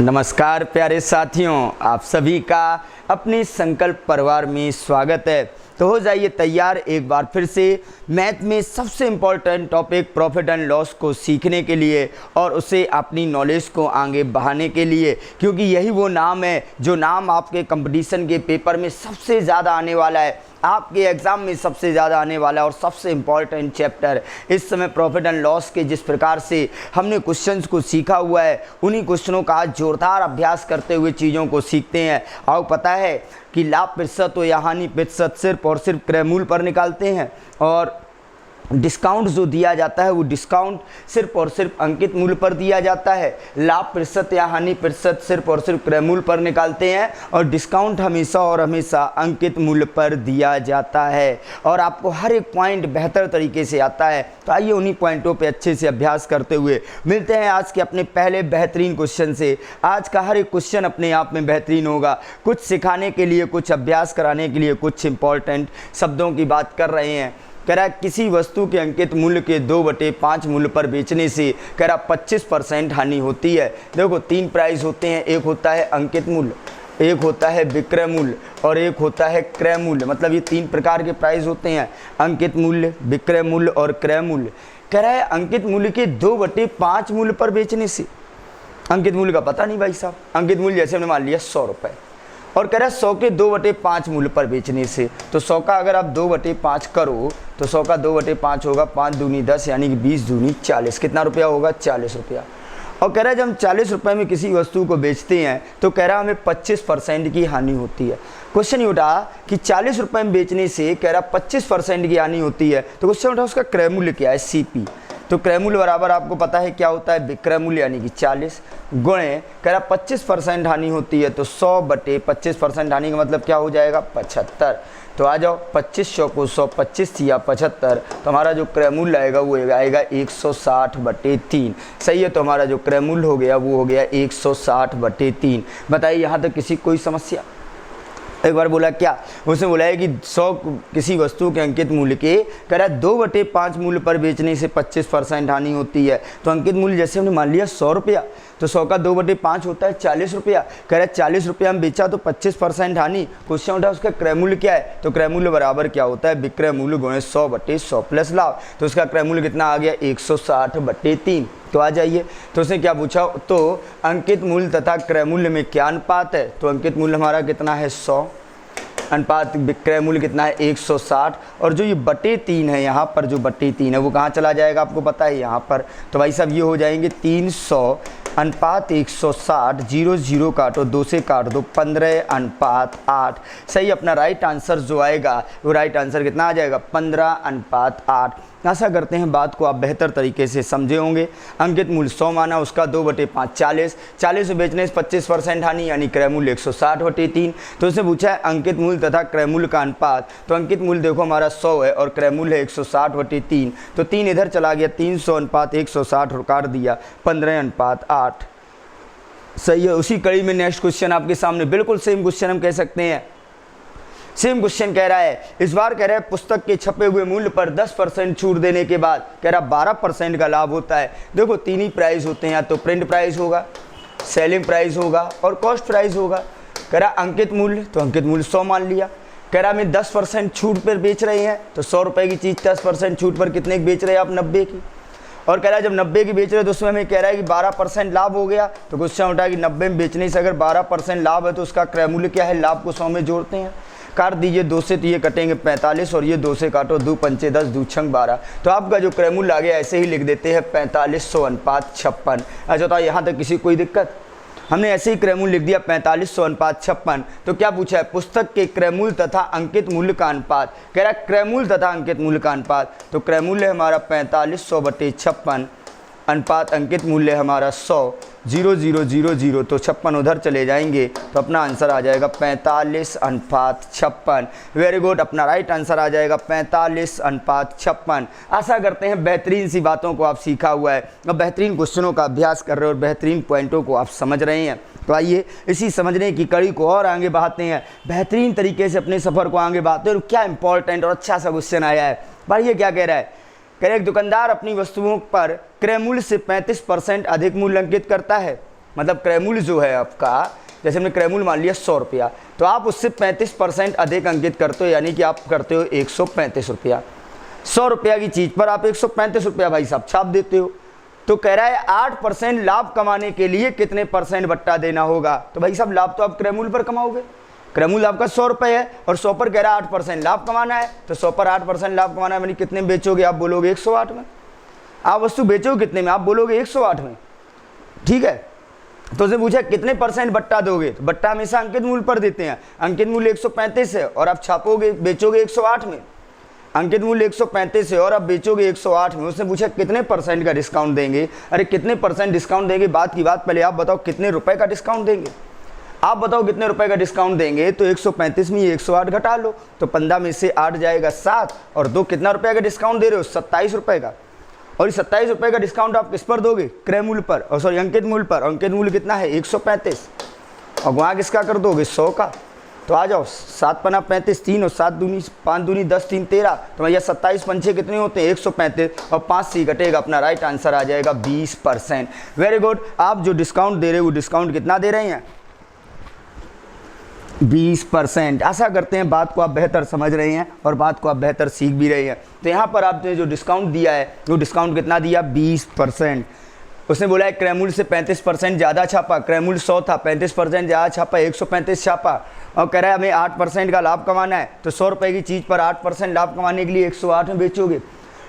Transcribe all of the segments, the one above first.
नमस्कार प्यारे साथियों, आप सभी का अपने संकल्प परिवार में स्वागत है। तो हो जाइए तैयार एक बार फिर से मैथ में सबसे important topic profit and loss को सीखने के लिए और उसे अपनी नॉलेज को आगे बढ़ाने के लिए, क्योंकि यही वो नाम है जो नाम आपके कंपटीशन के पेपर में सबसे ज़्यादा आने वाला है, आपके एग्ज़ाम में सबसे ज़्यादा आने वाला है और सबसे इम्पॉर्टेंट चैप्टर इस समय प्रॉफिट एंड लॉस के जिस प्रकार से हमने क्वेश्चंस को सीखा हुआ है, उन्हीं क्वेश्चनों का आज जोरदार अभ्यास करते हुए चीज़ों को सीखते हैं। आपको पता है कि लाभ प्रतिशत या हानि प्रतिशत सिर्फ और सिर्फ क्रय मूल्य पर निकालते हैं और डिस्काउंट जो दिया जाता है वो डिस्काउंट सिर्फ और सिर्फ अंकित मूल्य पर दिया जाता है। लाभ प्रतिशत या हानि प्रतिशत सिर्फ और सिर्फ क्रय मूल्य पर निकालते हैं और डिस्काउंट हमेशा और हमेशा अंकित मूल्य पर दिया जाता है और आपको हर एक पॉइंट बेहतर तरीके से आता है। तो आइए उन्हीं पॉइंटों पे अच्छे से अभ्यास करते हुए मिलते हैं आज के अपने पहले बेहतरीन क्वेश्चन से। आज का हर एक क्वेश्चन अपने आप में बेहतरीन होगा, कुछ सिखाने के लिए, कुछ अभ्यास कराने के लिए, कुछ इंपॉर्टेंट शब्दों की बात कर रहे हैं। कह रहा है किसी वस्तु के अंकित मूल्य के 2/5 मूल्य पर बेचने से कह रहा 25% हानि होती है। देखो तीन प्राइस होते हैं, एक होता है अंकित मूल्य, एक होता है विक्रय मूल्य और एक होता है क्रय मूल्य। मतलब ये तीन प्रकार के प्राइस होते हैं, अंकित मूल्य, विक्रय मूल्य और क्रय मूल्य। कह रहा है अंकित मूल्य के 2/5 मूल्य पर बेचने से, अंकित मूल्य का पता नहीं भाई साहब, अंकित मूल्य जैसे हमने मान लिया 100 रुपये और कह रहा है 100 के 2/5 मूल्य पर बेचने से, तो 100 का अगर आप 2/5 करो तो 100 का 2/5 होगा 5 दूनी 10 यानी कि 20 दूनी 40। कितना रुपया होगा? 40 रुपया। और कह रहा है जब हम 40 रुपये में किसी वस्तु को बेचते हैं तो कह रहा है हमें 25% की हानि होती है। क्वेश्चन ये उठा कि 40 रुपये में बेचने से कह रहा 25% की हानि होती है, तो क्वेश्चन उठा उसका क्रय मूल्य क्या है? CP। तो क्रय मूल्य बराबर आपको पता है क्या होता है? विक्रय मूल्य यानी कि 40 गुणे कह रहा 25% हानि होती है, तो 100/25% हानि का मतलब क्या हो जाएगा? 75। तो आ जाओ 2500 को 125 या 75, तो हमारा जो क्रय मूल्य आएगा वो आएगा 160/3। सही है, तो हमारा जो क्रय मूल्य हो गया वो हो गया 160/3। बताइए यहाँ तक किसी कोई समस्या? एक बार बोला क्या? उसने बोला है कि 100 किसी वस्तु के अंकित मूल्य के कह रहा है 2/5 मूल्य पर बेचने से 25% हानि होती है। तो अंकित मूल्य जैसे हमने मान लिया 100 रुपया, तो 100 का 2/5 होता है 40 रुपया। कह रहा है 40 रुपया हम बेचा तो 25% हानि। क्वेश्चन उठा उसका क्रय मूल्य क्या है? तो क्रय मूल्य बराबर क्या होता है? विक्रय मूल्य गुणे 100/100 प्लस लाभ। तो उसका क्रय मूल्य कितना आ गया? 160/3। तो आ जाइए, तो उसने क्या पूछा? तो अंकित मूल्य तथा क्रय मूल्य में क्या अनुपात है? तो अंकित मूल्य हमारा कितना है? 100, अनुपात विक्रय मूल्य कितना है? 160, और जो ये /3 है यहाँ पर, जो /3 है वो कहाँ चला जाएगा आपको पता है? यहाँ पर। तो भाई साहब ये हो जाएंगे 300 अनुपात 160, 0 0 काटो, 2 से काट दो, 15/8। सही, अपना राइट आंसर जो आएगा वो राइट आंसर कितना आ जाएगा? 15/8। आशा करते हैं बात को आप बेहतर तरीके से समझे होंगे। अंकित मूल्य 100 माना, उसका 2/5 40, 40 से बेचने से 25% हानि यानी क्रय मूल्य 160/3। तो उसने पूछा है अंकित मूल्य तथा क्रय मूल्य का अनुपात। तो अंकित मूल्य देखो हमारा 100 है और क्रय मूल्य है 160/3, तो 3 इधर चला गया, 300 अनुपात 160 काट दिया, 15/8। सही है। उसी कड़ी में नेक्स्ट क्वेश्चन आपके सामने, बिल्कुल सेम क्वेश्चन हम कह सकते हैं। सेम क्वेश्चन कह रहा है, इस बार कह रहा है पुस्तक के छपे हुए मूल्य पर 10% छूट देने के बाद कह रहा 12% का लाभ होता है। देखो तीन ही प्राइस होते हैं, या तो प्रिंट प्राइस होगा, सेलिंग प्राइस होगा और कॉस्ट प्राइस होगा। कह रहा अंकित मूल्य, तो अंकित मूल्य 100 मान लिया। कह रहा हमें 10% छूट पर बेच रहे हैं, तो 100 रुपये की चीज़ 10% छूट पर कितने की बेच रहे हैं आप? 90 की। और कह रहा है जब 90 की बेच रहे हो तो उसमें हमें कह रहा है कि 12% लाभ हो गया। तो क्वेश्चन उठा कि 90 में बेचने से अगर 12% लाभ है तो उसका क्रय मूल्य क्या है? लाभ को 100 में जोड़ते हैं, काट दीजिए 2 से, तो ये कटेंगे 45 और ये 2 से काटो, 2 पंचे 10, 2 छंग 12। तो आपका जो क्रय मूल्य आ गया ऐसे ही लिख देते हैं 4500 अनुपात 56। अच्छा, तो यहाँ तक किसी कोई दिक्कत? हमने ऐसे ही क्रय मूल्य लिख दिया 4500 अनुपात 56। तो क्या पूछा है? पुस्तक के क्रय मूल्य तथा अंकित मूल्य का अनुपात। कह रहा है क्रय मूल्य तथा अंकित मूल्य का अनुपात, तो क्रय मूल्य हमारा 4500/56 अनुपात अंकित मूल्य हमारा 100, 0 0 0 0, तो 56 उधर चले जाएंगे, तो अपना आंसर आ जाएगा 45/56। वेरी गुड, अपना राइट आंसर आ जाएगा 45/56। आशा करते हैं बेहतरीन सी बातों को आप सीखा हुआ है और बेहतरीन क्वेश्चनों का अभ्यास कर रहे हो और बेहतरीन पॉइंटों को आप समझ रहे हैं। तो आइए इसी समझने की कड़ी को और आगे बढ़ाते हैं, बेहतरीन तरीके से अपने सफ़र को आगे बढ़ाते हैं। और क्या इंपॉर्टेंट और अच्छा सा क्वेश्चन आया है भाई, ये क्या कह रहा है? कह रहे एक दुकानदार अपनी वस्तुओं पर क्रय मूल्य से 35% अधिक मूल्य अंकित करता है। मतलब क्रय मूल्य जो है आपका, जैसे हमने क्रय मूल्य मान लिया 100 रुपया, तो आप उससे 35% अधिक अंकित करते हो, यानी कि आप करते हो 135 रुपया। 100 रुपया की चीज़ पर आप 135 रुपया भाई साहब छाप देते हो। तो कह रहा है 8% लाभ कमाने के लिए कितने % बट्टा देना होगा। तो भाई साहब लाभ तो आप क्रय मूल्य पर कमाओगे, क्रय मूल्य आपका 100 रुपये है और 100 पर कह रहा है 8% लाभ कमाना है, तो 100 पर 8% लाभ कमाना है, यानी कितने में बेचोगे, आप बोलोगे 108 में। आप वस्तु बेचोगे कितने में, आप बोलोगे 108 में, ठीक है। तो उसने पूछा कितने % बट्टा दोगे, तो बट्टा हमेशा अंकित मूल्य पर देते हैं। अंकित मूल्य 135 है और आप छापोगे बेचोगे 108 में। अंकित मूल्य 135 है और आप बेचोगे 108 में। उसने पूछा कितने % का डिस्काउंट देंगे। अरे कितने % डिस्काउंट देंगे, बात की बात, पहले आप बताओ कितने रुपए का डिस्काउंट देंगे। आप बताओ कितने रुपए का डिस्काउंट देंगे। तो 135 में 108 घटा लो, तो 15 में से 8 जाएगा 7 और 2 कितना रुपए का डिस्काउंट दे रहे हो, 27 रुपए का। और इस 27 रुपए का डिस्काउंट आप किस पर दोगे, क्रय मूल्य पर, और सॉरी अंकित मूल्य पर। अंकित मूल्य कितना है 135 और वहाँ किसका कर दोगे 100 का। तो आ जाओ 7 पना 35, 3 और 7 दूनी 5 दूनी 10, 3 13, तो भैया 27 पंचे कितने होते हैं 135 और 5 से घटेगा, अपना राइट आंसर आ जाएगा 20%। Very good. आप जो डिस्काउंट दे रहे हो वो डिस्काउंट कितना दे रहे हैं 20%। आशा करते हैं बात को आप बेहतर समझ रहे हैं और बात को आप बेहतर सीख भी रहे हैं। तो यहाँ पर आपने जो डिस्काउंट दिया है वो डिस्काउंट कितना दिया 20%। उसने बोला है क्रय मूल्य से 35% ज़्यादा छापा, क्रय मूल्य 100 था, 35% ज़्यादा छापा, 135 छापा, और कह रहा है हमें 8% का लाभ कमाना है। तो 100 रुपये की चीज़ पर 8% लाभ कमाने के लिए 108 में बेचोगे।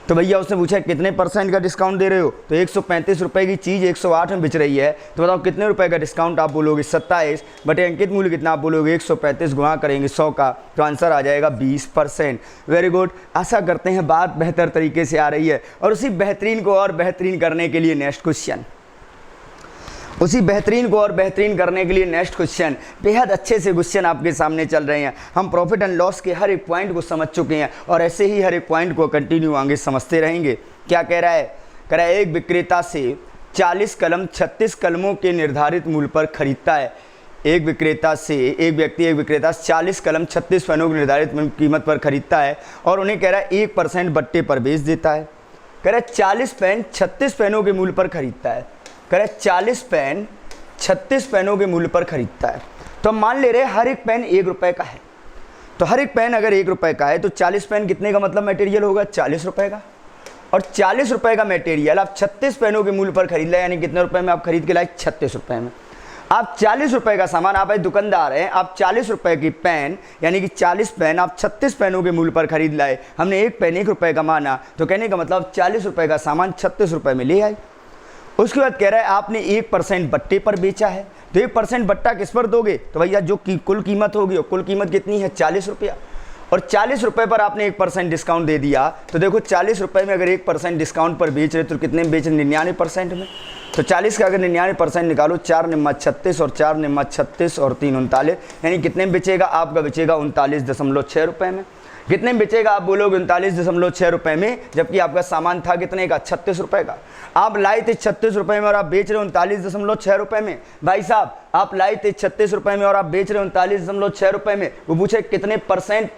तो भैया उसने पूछा कितने % का डिस्काउंट दे रहे हो, तो 135 रुपये की चीज़ 108 में बिच रही है, तो बताओ कितने रुपए का डिस्काउंट, आप बोलोगे 27 बटे अंकित मूल्य कितना, आप बोलोगे 135 गुणा करेंगे 100 का, तो आंसर आ जाएगा 20%। Very good. आशा करते हैं बात बेहतर तरीके से आ रही है। और उसी बेहतरीन को और बेहतरीन करने के लिए नेक्स्ट क्वेश्चन, नेक्स्ट क्वेश्चन, बेहद अच्छे से क्वेश्चन आपके सामने चल रहे हैं। हम प्रॉफिट एंड लॉस के हर एक पॉइंट को समझ चुके हैं और ऐसे ही हर एक पॉइंट को कंटिन्यू आगे समझते रहेंगे। क्या कह रहा है, कह रहा है एक विक्रेता से 40 कलम 36 कलमों के निर्धारित मूल्य पर खरीदता है। एक विक्रेता से 40 कलम 36 पेनों की निर्धारित कीमत पर खरीदता है और उन्हें कह रहा है 1% बट्टे पर बेच देता है। कह रहा है 40 पेन 36 पेनों के मूल्य पर खरीदता है। कह रहा है 40 पेन 36 पेनों के मूल्य पर खरीदता है। तो हम मान ले रहे हैं हर एक पेन 1 रुपए का है। तो हर एक पेन अगर 1 रुपए का है तो 40 पेन कितने का मतलब मटेरियल होगा 40 रुपए का। और 40 रुपए का मटेरियल आप 36 पेनों के मूल्य पर खरीद लाए, यानी कितने रुपए में आप खरीद के लाए 36 रुपए में। आप 40 रुपए का सामान, आप दुकानदार हैं, आप 40 रुपए की पेन यानी कि 40 पेन आप 36 पेनों के मूल्य पर खरीद लाए। हमने एक पेन 1 रुपए का माना, तो कहने का मतलब 40 रुपए का सामान 36 रुपए में ले आए। उसके बाद कह रहा है आपने 1% बट्टे पर बेचा है। तो 1% बट्टा किस पर दोगे, तो भैया जो कुल कीमत होगी, कुल कीमत कितनी है 40 रुपया, और 40 रुपये पर आपने 1% डिस्काउंट दे दिया। तो देखो 40 रुपये में अगर 1% डिस्काउंट पर बेच रहे तो कितने में बेच रहे 99% में। तो 40 का अगर 99% निकालो, 4 निम्मा 36 और 4 निम्मा 36 और 3 39, यानी कितने में बेचेगा, आपका बेचेगा 39.6 रुपये में। कितने में बेचेगा, आप बोलोगे 39.6 रुपये में, जबकि आपका सामान था कितने का 36 रुपये का। आप लाए थे 36 रुपये में और आप बेच रहे हो 39.6 रुपये में। भाई साहब आप लाए थे 36 रुपये में और आप बेच रहे हो 39.6 रुपये में। वो पूछे कितने %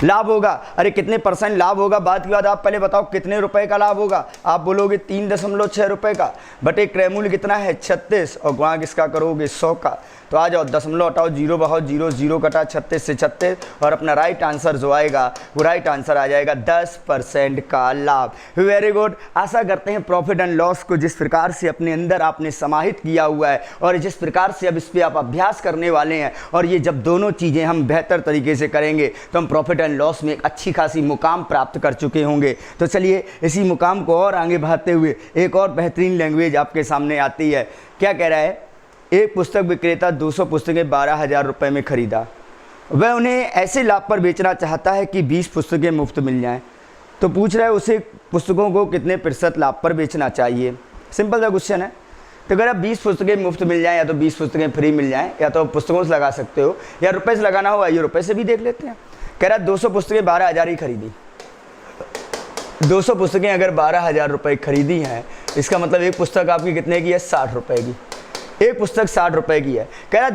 लाभ होगा। अरे कितने % लाभ होगा, बात की बात आप पहले बताओ कितने रुपए का लाभ होगा। आप बोलोगे 3.6 रुपये का, बटे क्रय मूल्य कितना है 36 और गुणा किसका करोगे 100 का। तो आ जाओ दशमलव हटाओ, 0 बहाओ, 0 0 कटा 36 से 36 और अपना राइट आंसर जो आएगा वो राइट आंसर आ जाएगा 10% का लाभ। Very good. आशा करते हैं प्रॉफिट एंड लॉस को जिस प्रकार से अपने अंदर आपने समाहित किया हुआ है और जिस प्रकार से अब इस पर आप अभ्यास करने वाले हैं, और ये जब दोनों चीज़ें हम बेहतर तरीके से करेंगे तो हम प्रॉफिट एंड लॉस में एक अच्छी खासी मुकाम प्राप्त कर चुके होंगे। तो चलिए इसी मुकाम को और आगे बढ़ाते हुए एक और बेहतरीन लैंग्वेज आपके सामने आती है। क्या कह रहा है, एक पुस्तक विक्रेता 200 पुस्तकें 12,000 रुपये में खरीदा। वह उन्हें ऐसे लाभ पर बेचना चाहता है कि 20 पुस्तकें मुफ्त मिल जाएं। तो पूछ रहा है उसे पुस्तकों को कितने % लाभ पर बेचना चाहिए। सिंपल सा क्वेश्चन है। तो अगर आप 20 पुस्तकें मुफ्त मिल जाएं या तो 20 पुस्तकें फ्री मिल जाएं, या तो पुस्तकों से लगा सकते हो या रुपये से लगाना हो, आइए रुपये से भी देख लेते हैं। कह रहा है 200 पुस्तकें 12,000 ही खरीदी। 200 पुस्तकें अगर 12,000 रुपये खरीदी हैं, इसका मतलब एक पुस्तक आपकी कितने की है 60 रुपये की। एक पुस्तक 60 रुपए की है। कह रहा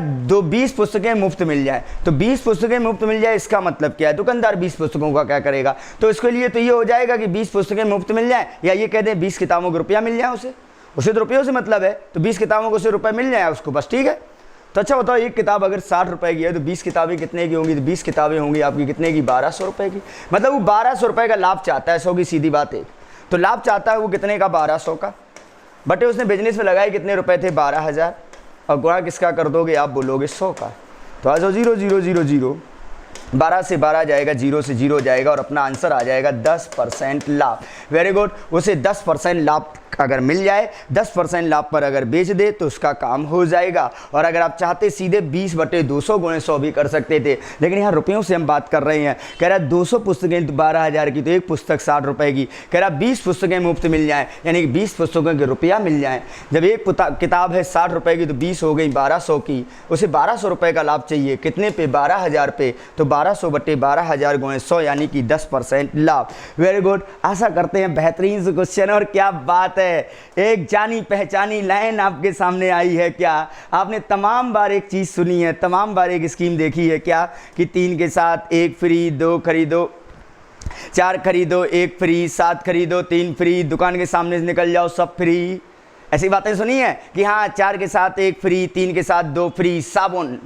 20 पुस्तकें मुफ्त मिल जाए। तो 20 पुस्तकें मुफ्त मिल जाए इसका मतलब क्या है, दुकानदार 20 पुस्तकों का क्या करेगा। तो इसके लिए तो ये हो जाएगा कि 20 पुस्तकें मुफ्त मिल जाए, या ये कह दें 20 किताबों के रुपया मिल जाए उसे। उसे तो रुपयों से मतलब है, तो 20 किताबों को 100 रुपये मिल जाए उसको, बस ठीक है। तो अच्छा बताओ, एक किताब अगर 60 रुपये की है तो 20 किताबें कितने की होंगी? तो 20 किताबें होंगी आपकी कितने की? 1200 रुपये की। मतलब वो 1200 रुपये का लाभ चाहता है, 100 की सीधी बात है। तो लाभ चाहता है वो कितने का? 1200 का। बटे उसने बिजनेस में लगाए कितने रुपए थे? 12,000। और गुणा किसका कर दोगे? आप बोलोगे 100 का। तो आ जाओ 0 0 0 0, 12 से 12 जाएगा, 0 से 0 जाएगा और अपना आंसर आ जाएगा 10% लाभ। Very good. उसे 10% लाभ अगर मिल जाए, 10% लाभ पर अगर बेच दे तो उसका काम हो जाएगा। और अगर आप चाहते सीधे 20/200 गुणे 100 भी कर सकते थे, लेकिन यहाँ रुपयों से हम बात कर रहे हैं। कह रहा 200 पुस्तकें 12,000 की, तो एक पुस्तक 60 रुपये की। कह रहा 20 पुस्तकें मुफ्त मिल जाएँ, यानी कि 20 पुस्तकों के रुपया मिल जाए। जब एक किताब है 60 रुपये की तो 20 हो गई 1200 की, उसे 1200 रुपये का लाभ चाहिए। कितने पे? 12,000 पे। तो 1200/12,000 गुणे 100 यानी कि 10% लाभ। Very good. आशा करते हैं बेहतरीन से क्वेश्चन। और क्या बात है, एक जानी पहचानी लाइन आपके सामने आई है क्या? आपने तमाम बार एक चीज सुनी है, तमाम बार एक स्कीम देखी है क्या, कि 3 के साथ 1 फ्री, 2 खरीदो 4 खरीदो 1 फ्री, 7 खरीदो 3 फ्री, दुकान के सामने से निकल जाओ सब फ्री। ऐसी बातें सुनी है कि हाँ 4 के साथ 1 फ्री, 3 के साथ 2 फ्री साबुन।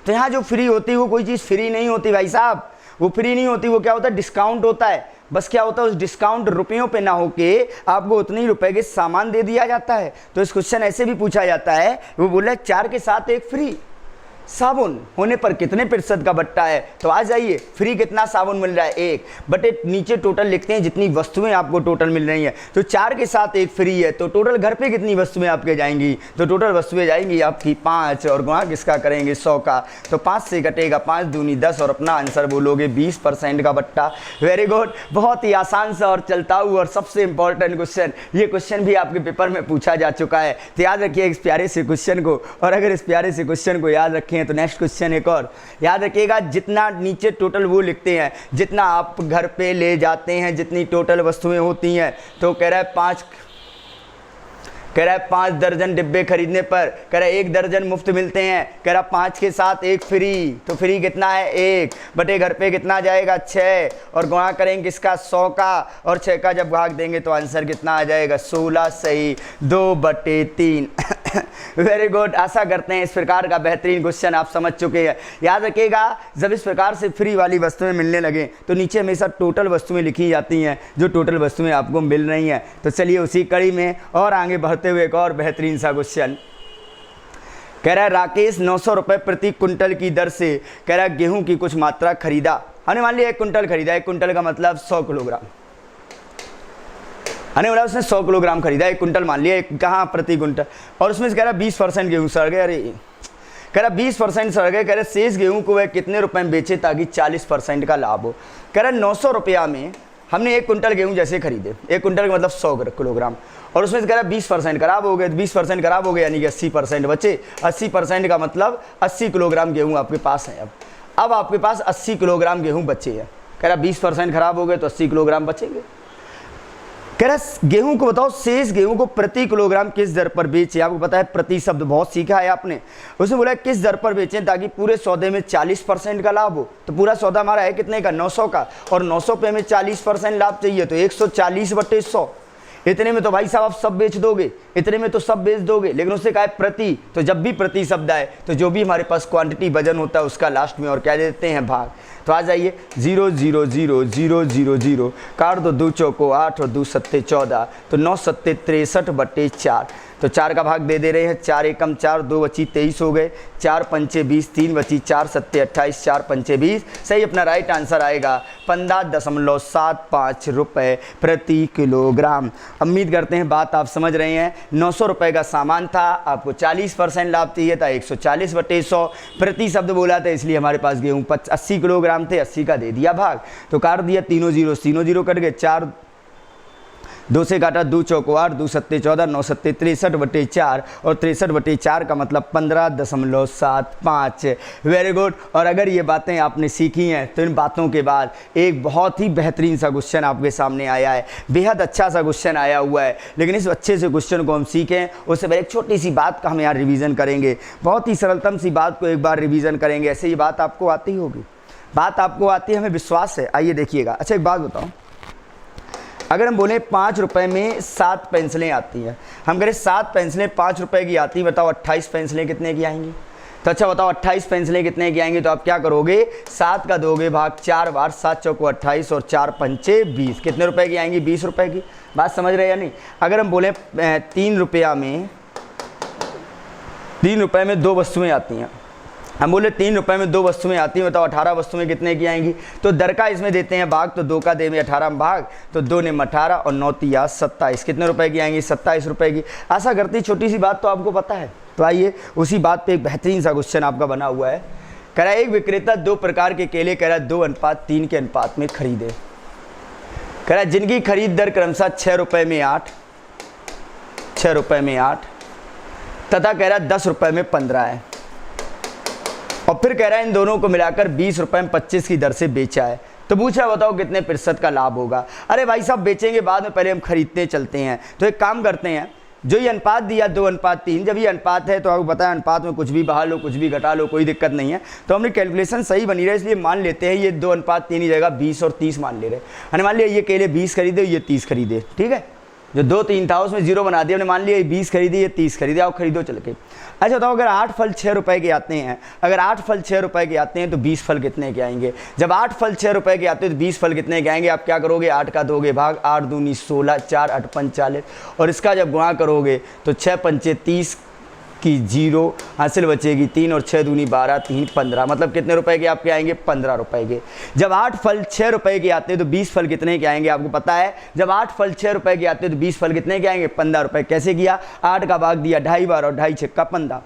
तो यहाँ जो फ्री होती है वो कोई चीज़ फ्री नहीं होती भाई साहब, वो फ्री नहीं होती, वो क्या होता है? डिस्काउंट होता है। बस क्या होता है, उस डिस्काउंट रुपयों पे ना होके आपको उतने ही रुपए के सामान दे दिया जाता है। तो इस क्वेश्चन ऐसे भी पूछा जाता है, वो बोला 4 के साथ 1 फ्री, साबुन होने पर कितने प्रतिशत का बट्टा है? तो आ जाइए, फ्री कितना साबुन मिल रहा है? 1 बटे नीचे टोटल लिखते हैं जितनी वस्तुएं आपको टोटल मिल रही हैं। तो 4 के साथ 1 फ्री है, तो टोटल घर पे कितनी वस्तुएं आपके जाएंगी? तो टोटल वस्तुएं जाएंगी आपकी 5, और गुणा किसका करेंगे? 100 का। तो 5 से कटेगा 5 दूनी 10 और अपना आंसर बोलोगे 20% का बट्टा। Very good. बहुत ही आसान सा और चलता हुआ और सबसे इंपॉर्टेंट क्वेश्चन, ये क्वेश्चन भी आपके पेपर में पूछा जा चुका है। तो याद रखिए इस प्यारे से क्वेश्चन को, और अगर इस प्यारे से क्वेश्चन को याद रखें तो नेक्स्ट क्वेश्चन एक और याद रखिएगा। जितना नीचे टोटल वो लिखते हैं, जितना आप घर पे ले जाते हैं, जितनी टोटल वस्तुएं होती हैं, तो कह रहा है 5 दर्जन डिब्बे खरीदने पर कह रहा है 1 दर्जन मुफ्त मिलते हैं। कह रहा 5 के साथ 1 फ्री, तो फ्री कितना है? 1 बटे घर पे कितना जाएगा? 6 और गुणा करेंगे किसका? 100 का, और 6 का जब भाग देंगे तो आंसर कितना आ जाएगा? 16 सही, 2/3। Very good. आशा करते हैं इस प्रकार का बेहतरीन क्वेश्चन आप समझ चुके हैं। याद रखिएगा, जब इस प्रकार से फ्री वाली वस्तुएं मिलने लगे तो नीचे हमेशा टोटल वस्तुएं लिखी जाती हैं, जो टोटल वस्तुएं आपको मिल रही हैं। तो चलिए उसी कड़ी में और आगे बढ़ते हुए एक और बेहतरीन सा क्वेश्चन कह रहा है, राकेश 900 रुपये प्रति कुंटल की दर से कह रहा है गेहूं की कुछ मात्रा खरीदा। हमने मान लिया 1 कुंटल खरीदा, 1 कुंटल का मतलब 100 किलोग्राम। हमने बोला उसने 100 किलोग्राम खरीदा, 1 कुंटल मान लिया, कहाँ प्रति कुंटल, और उसमें से कह रहा 20% गेहूँ सड़ गए। अरे कह रहा 20% सड़ गए। कह रहा शेष गेहूँ को वह कितने रुपए में बेचे ताकि 40% का लाभ हो। कह रहा 900 रुपया में हमने 1 कुंटल गेहूँ जैसे खरीदे, 1 कुंटल का मतलब 100 किलोग्राम, और उसमें से कह रहा 20% खराब हो गए, 20% खराब हो गए यानी कि 80% बचे। 80% का मतलब 80 किलोग्राम गेहूँ आपके पास है। अब आपके पास 80 किलोग्राम गेहूँ बचे हैं। कह रहा 20% खराब हो गए तो 80 किलोग्राम बचेंगे। कह रहा गेहूं को बताओ, शेष गेहूं को प्रति किलोग्राम किस दर पर बेचें। आपको पता है प्रति शब्द बहुत सीखा है आपने। उसने बोला किस दर पर बेचें ताकि पूरे सौदे में 40% का लाभ हो। तो पूरा सौदा हमारा है कितने का? 900 का, और 900 पे हमें 40% लाभ चाहिए, तो 140/100। इतने में तो भाई साहब आप सब बेच दोगे, इतने में तो सब बेच दोगे। लेकिन उससे कहा है प्रति, तो जब भी प्रति शब्द आए तो जो भी हमारे पास क्वांटिटी वजन होता है उसका लास्ट में और क्या देते हैं? भाग। तो आ जाइए 0 0 0 0 0 0 काट दो, 2 चौको 8 और 2 सत्ते 14, तो 9 सत्ते 63/4। तो 4 का भाग दे रहे हैं, 4 एकम 4, 2 बची 23 हो गए, 4 पंचे 20, 3 बची 4 सत्ते 28, 4 पंचे 20। सही अपना राइट आंसर आएगा 15.75 रुपये प्रति किलोग्राम। उम्मीद करते हैं बात आप समझ रहे हैं। 900 रुपये का सामान था, आपको 40% लाभ चाहिए था, 140/100 प्रति शब्द बोला था, इसलिए हमारे पास गेहूँ 80 किलोग्राम थे, 80 का दे दिया भाग। तो काट दिया, तीनों जीरो कट गए, 4 2 से काटा, 2 चौको 8, 2 सत्ते 14, 9 सत्ते 63/4, और 63/4 का मतलब 15.75। Very good. और अगर ये बातें आपने सीखी हैं तो इन बातों के बाद एक बहुत ही बेहतरीन सा क्वेश्चन आपके सामने आया है, बेहद अच्छा सा क्वेश्चन आया हुआ है। लेकिन इस अच्छे से क्वेश्चन को हम सीखें उससे पहले एक छोटी सी बात का हम यहाँ रिवीजन करेंगे, बहुत ही सरलतम सी बात को एक बार रिवीजन करेंगे। ऐसे ये बात आपको आती होगी, बात आपको आती है, हमें विश्वास है। आइए देखिएगा। अच्छा एक बात बताओ, अगर हम बोलें 5 रुपए में 7 पेंसिलें आती हैं, हम करें 7 पेंसिलें 5 रुपए की आती हैं, बताओ 28 पेंसिलें कितने की आएंगी? तो अच्छा बताओ 28 पेंसिलें कितने की आएंगी? तो आप क्या करोगे, 7 का दोगे भाग 4 बार, 7 चौको 28 और 4 पंचे 20, कितने रुपए की आएंगी? 20 रुपए की। बात समझ रहे हैं या नहीं? अगर हम बोलें 3 रुपये में 2 वस्तुएं आती हैं, हम बोले 3 रुपए में 2 वस्तुएं आती हैं, बताओ 18 वस्तुएं कितने की आएंगी? तो दर का इसमें देते हैं भाग, तो 2 का दे में 18 में भाग, तो 2 ने 18 और 9 तिया 27, कितने रुपए की आएंगी? 27 रुपए की। आशा करती छोटी सी बात तो आपको पता है। तो आइए उसी बात पे एक बेहतरीन सा क्वेश्चन आपका बना हुआ है। कह रहा है एक विक्रेता 2 प्रकार के केले कह रहा है 2:3 के अनुपात में खरीदे। कह रहा है जिनकी खरीद दर क्रमशः 6 रुपए में 8 तथा कह रहा है 10 रुपए में 15 है, और फिर कह रहा है इन दोनों को मिलाकर 20 रुपए में 25 की दर से बेचा है। तो पूछा बताओ कितने प्रतिशत का लाभ होगा? अरे भाई साहब बेचेंगे बाद में, पहले हम खरीदते चलते हैं। तो एक काम करते हैं, जो ये अनुपात दिया 2:3, जब ये अनुपात है तो आपको पता है अनुपात में कुछ भी बढ़ा लो कुछ भी घटा लो कोई दिक्कत नहीं है। तो हमने कैलकुलेशन सही बनी रहे, इसलिए मान लेते हैं ये 2:3 ही जाएगा, 20 और 30 मान ले रहे। हमने मान लिया ये केले 20 खरीदे, ये 30 खरीदे, ठीक है। जो 2 3 था उसमें 0 बना दिया, हमने मान लिया ये 20 खरीदी ये 30 खरीदे, आओ खरीदो चल के। अच्छा बताओ अगर 8 फल 6 रुपए के आते हैं, अगर 8 फल 6 रुपए के आते हैं तो 20 फल कितने के आएंगे? जब 8 फल 6 रुपए के आते हैं तो 20 फल कितने के आएंगे? आप क्या करोगे, 8 का दोगे भाग, 8 दूनी 16, 4 8 5 40, और इसका जब गुणा करोगे तो 6 पंचे 30 की 0 हासिल बचेगी 3 और 6 दूनी 12, 3 15, मतलब कितने रुपए के आपके आएंगे? 15 रुपए के। जब 8 फल 6 रुपए के आते हैं तो 20 फल कितने के आएंगे? आपको पता है जब 8 फल 6 रुपए के आते हैं तो 20 फल कितने के आएंगे? 15 रुपए। कैसे किया? 8 का भाग दिया 2.5 बार और 2.5 छक्का 15।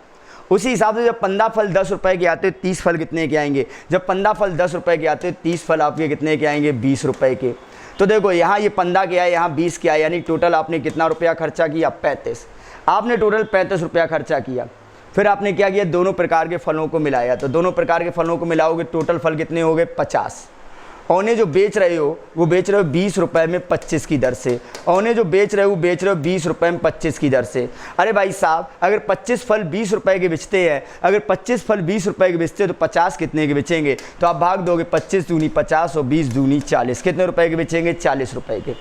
उसी हिसाब से जब 15 फल 10 रुपए के आते हैं 30 फल कितने के आएंगे? जब 15 फल 10 रुपए के आते हैं 30 फल आपके कितने के आएंगे? 20 रुपए के। तो देखो यहाँ ये 15 के आए, यहाँ 20 के आए, यानी टोटल आपने कितना रुपया खर्चा किया? 35। आपने टोटल 35 रुपया खर्चा किया। फिर आपने क्या किया? दोनों प्रकार के फलों को मिलाया, तो दोनों प्रकार के फलों को मिलाओगे टोटल फल कितने हो गए? 50। और उन्हें जो बेच रहे हो वो बेच रहे हो 20 रुपए में 25 की दर से, और उन्हें जो बेच रहे हो 20 रुपए में 25 की दर से। अरे भाई साहब अगर 25 फल 20 रुपए के बेचते हैं, अगर 25 फल 20 रुपए के बेचते हैं तो 50 कितने के बेचेंगे? तो आप भाग दोगे 25 दूनी 50 और 20 दूनी 40, कितने रुपए के बेचेंगे? 40 रुपए के।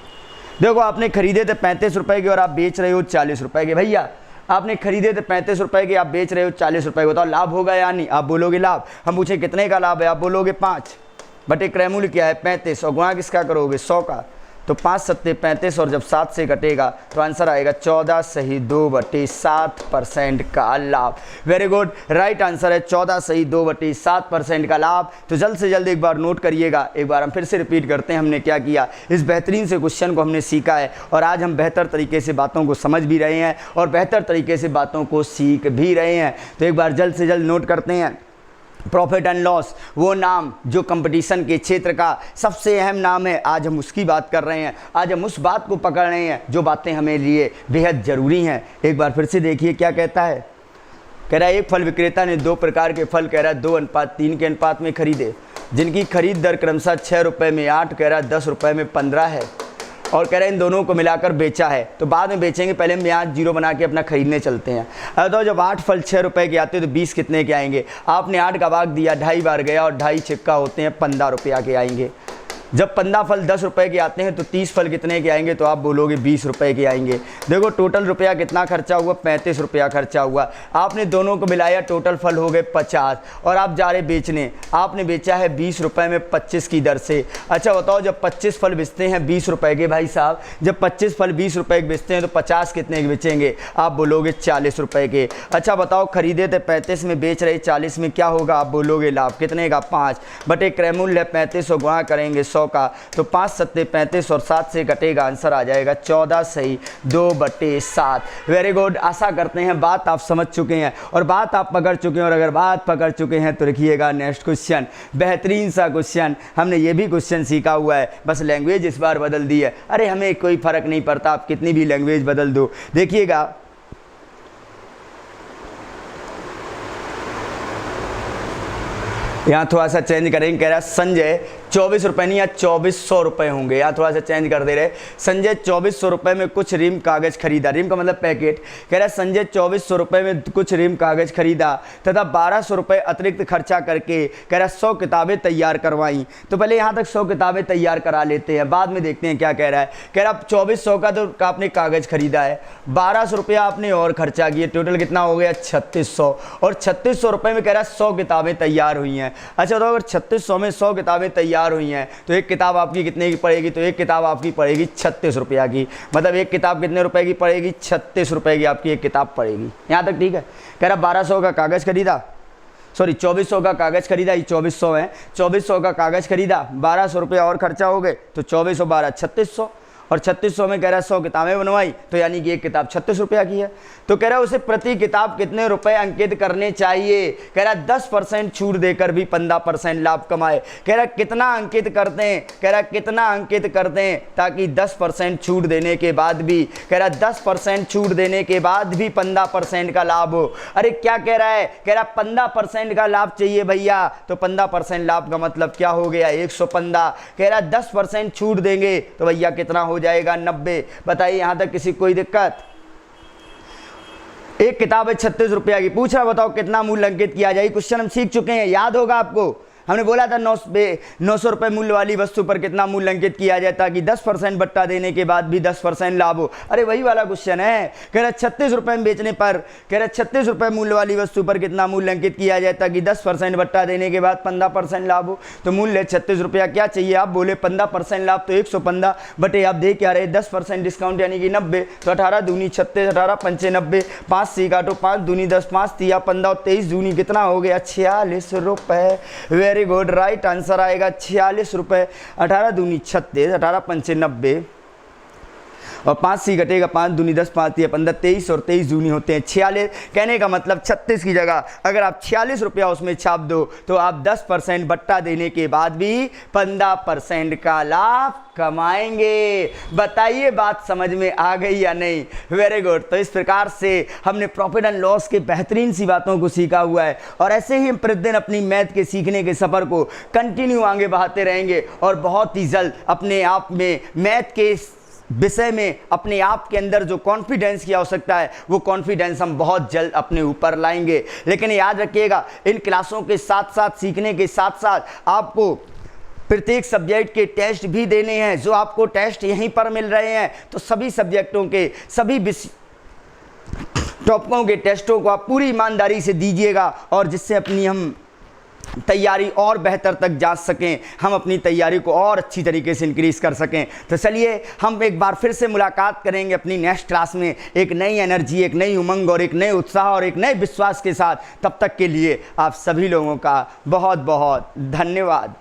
देखो आपने खरीदे थे 35 रुपए के और आप बेच रहे हो 40 रुपए के। भैया आपने खरीदे थे 35 रुपए के, आप बेच रहे हो 40 रुपए के, बताओ लाभ होगा या नहीं? आप बोलोगे लाभ। हम पूछे कितने का लाभ है? आप बोलोगे 5 बटे क्रय मूल्य क्या है? 35, और गुणा किसका करोगे? 100 का। तो 5 सत्ते 35 और जब 7 से कटेगा तो आंसर आएगा 14 सही 2/7% का लाभ। वेरी गुड, राइट आंसर है 14 सही 2/7% का लाभ। तो जल्द से जल्द एक बार नोट करिएगा, एक बार हम फिर से रिपीट करते हैं हमने क्या किया। इस बेहतरीन से क्वेश्चन को हमने सीखा है और आज हम बेहतर तरीके से बातों को समझ भी रहे हैं और बेहतर तरीके से बातों को सीख भी रहे हैं। तो एक बार जल्द से जल्द नोट करते हैं। प्रॉफिट एंड लॉस वो नाम जो कंपटीशन के क्षेत्र का सबसे अहम नाम है, आज हम उसकी बात कर रहे हैं। आज हम उस बात को पकड़ रहे हैं जो बातें हमें लिए बेहद ज़रूरी हैं। एक बार फिर से देखिए क्या कहता है। कह रहा है एक फल विक्रेता ने 2 प्रकार के फल कह रहा है 2:3 के अनुपात में खरीदे, जिनकी खरीद दर क्रमशः 6 रुपये में 8 कह रहा है 10 रुपये में 15 है, और कह रहे हैं इन दोनों को मिलाकर बेचा है। तो बाद में बेचेंगे, पहले हम यहाँ 0 बना के अपना खरीदने चलते हैं। तो जब 8 फल 6 रुपए के आते हैं तो 20 कितने के आएंगे? आपने 8 का भाग दिया, 2.5 बार गया और 2.5 छक्का होते हैं 15 रुपया के आएंगे। जब 15 फल 10 रुपए के आते हैं तो 30 फल कितने के आएंगे? तो आप बोलोगे 20 रुपए के आएंगे। देखो टोटल रुपया कितना खर्चा हुआ? 35 रुपया खर्चा हुआ। आपने दोनों को मिलाया, टोटल फल हो गए 50, और आप जा रहे बेचने। आपने बेचा है 20 रुपए में 25 की दर से। अच्छा बताओ जब 25 फल बेचते हैं 20 रुपए के, भाई साहब जब 25 फल 20 रुपए के बेचते हैं तो 50 कितने के बेचेंगे? आप बोलोगे 40 रुपए के। अच्छा बताओ खरीदे थे 35 में, बेच रहे 40 में, क्या होगा? आप बोलोगे लाभ। कितने का? 5 बटे क्रय मूल्य 35 और गुणा करेंगे 100 का, तो 5 सत्ते 35 और 7 से कटेगा, आंसर आ जाएगा 14 सही 2/7। वेरी गुड, आशा करते हैं बात आप समझ चुके हैं और बात आप पकड़ चुके हैं। और अगर बात पकड़ चुके हैं तो रखिएगा नेक्स्ट क्वेश्चन, बेहतरीन सा क्वेश्चन। हमने ये भी क्वेश्चन सीखा हुआ है, बस लैंग्वेज इस बार बदल दी है। अरे हमें कोई फर्क नहीं पड़ता, आप कितनी भी लैंग्वेज बदल दो। देखिएगा यहाँ थोड़ा सा चेंज करेंगे। कह रहा है संजय 24 रुपये नहीं, या 2400 रुपये होंगे, यहाँ थोड़ा सा चेंज कर दे रहे। संजय 2400 रुपये में कुछ रिम कागज़ खरीदा, रिम का मतलब पैकेट। कह रहा है संजय 2400 रुपये में कुछ रिम कागज़ खरीदा तथा 1200 रुपये अतिरिक्त खर्चा करके कह रहा 100 किताबें तैयार करवाई। तो पहले यहाँ तक 100 किताबें तैयार करा लेते हैं, बाद में देखते हैं क्या कह रहा है। कह रहा 2400 का तो आपने कागज़ खरीदा है, 1200 रुपया आपने और खर्चा किए, टोटल कितना हो गया 3600, और 3600 रुपये में कह रहा है 100 किताबें तैयार हुई हैं। अच्छा तो अगर 3600 में 100 किताबें तैयार हुई हैं तो एक किताब आपकी कितने की पड़ेगी, तो एक किताब आपकी पड़ेगी 36 रुपया की, मतलब एक किताब कितने रुपए की पड़ेगी, 36 रुपए की आपकी एक किताब पड़ेगी। यहाँ तक ठीक है। कह रहा 1200 का कागज़ खरीदा, सॉरी 2400 का कागज़ खरीदा, ये 2400 है, 2400 का कागज़ खरीदा, 1200 रुपया और खर्चा हो गए, तो 2400 12 3600, और 3600 में कह रहा है 100 किताबें बनवाई, तो यानी कि एक किताब 36 रुपया की है। तो कह रहा है उसे प्रति किताब कितने रुपए अंकित करने चाहिए। कह रहा है 10% छूट देकर भी 15% लाभ कमाए। कह रहा है कितना अंकित करते हैं, कह रहा है कितना अंकित करते हैं ताकि 10% छूट देने के बाद भी, कह रहा है 10% छूट देने के बाद भी 15% का लाभ हो। अरे क्या कह रहा है, कह रहा 15% का लाभ चाहिए भैया, तो 15% लाभ का मतलब क्या हो गया 115। कह रहा 10% छूट देंगे तो भैया कितना हो जाएगा 90। बताइए यहाँ तक किसी कोई दिक्कत। एक किताब है 36 रुपया की, पूछ रहा बताओ कितना मूल्य अंकित किया जाए। क्वेश्चन हम सीख चुके हैं, याद होगा आपको, हमने बोला था 900 रुपये मूल्य वाली वस्तु पर कितना मूल्य अंकित किया जाए ताकि 10% बट्टा देने के बाद भी 10% लाभ हो। अरे वही वाला क्वेश्चन है। कह रहा 36 रुपये में बेचने पर, कह रहा 36 रुपये मूल्य वाली वस्तु पर कितना मूल्य अंकित किया जाए ताकि 10% बट्टा देने के बाद 15% लाभ हो। तो मूल्य 36 रुपया, क्या चाहिए आप बोले 15% लाभ, तो 115 बटे आप देख क्या रहे 10% डिस्काउंट यानी कि 90, तो 18 दूनी 36, 18 पंचे 90, 5 सी काटो 5 दूनी 10, 5 तिया 15 और 23 दूनी कितना हो गया 46 रुपये। वेरी गुड, राइट आंसर आएगा 46 रुपये। 18 दूनी 36, 18 पंचे 90 और 5 सी घटेगा 5 दूनी 10, 5 तिया 15, 23 और 23 दूनी होते हैं 46। कहने का मतलब 36 की जगह अगर आप 46 रुपया उसमें छाप दो तो आप 10% बट्टा देने के बाद भी 15% का लाभ कमाएंगे। बताइए बात समझ में आ गई या नहीं। Very good. तो इस प्रकार से हमने प्रॉफिट एंड लॉस के बेहतरीन सी बातों को सीखा हुआ है, और ऐसे ही हम प्रतिदिन अपनी मैथ के सीखने के सफ़र को कंटिन्यू आगे बढ़ाते रहेंगे, और बहुत ही जल्द अपने आप में मैथ के विषय में अपने आप के अंदर जो कॉन्फिडेंस की आवश्यकता है वो कॉन्फिडेंस हम बहुत जल्द अपने ऊपर लाएंगे। लेकिन याद रखिएगा, इन क्लासों के साथ साथ, सीखने के साथ साथ आपको प्रत्येक सब्जेक्ट के टेस्ट भी देने हैं, जो आपको टेस्ट यहीं पर मिल रहे हैं। तो सभी सब्जेक्टों के, सभी टॉपिकों के टेस्टों को आप पूरी ईमानदारी से दीजिएगा, और जिससे अपनी हम तैयारी और बेहतर तक जा सकें, हम अपनी तैयारी को और अच्छी तरीके से इंक्रीज कर सकें। तो चलिए हम एक बार फिर से मुलाकात करेंगे अपनी नेक्स्ट क्लास में, एक नई एनर्जी, एक नई उमंग और एक नए उत्साह और एक नए विश्वास के साथ। तब तक के लिए आप सभी लोगों का बहुत बहुत धन्यवाद।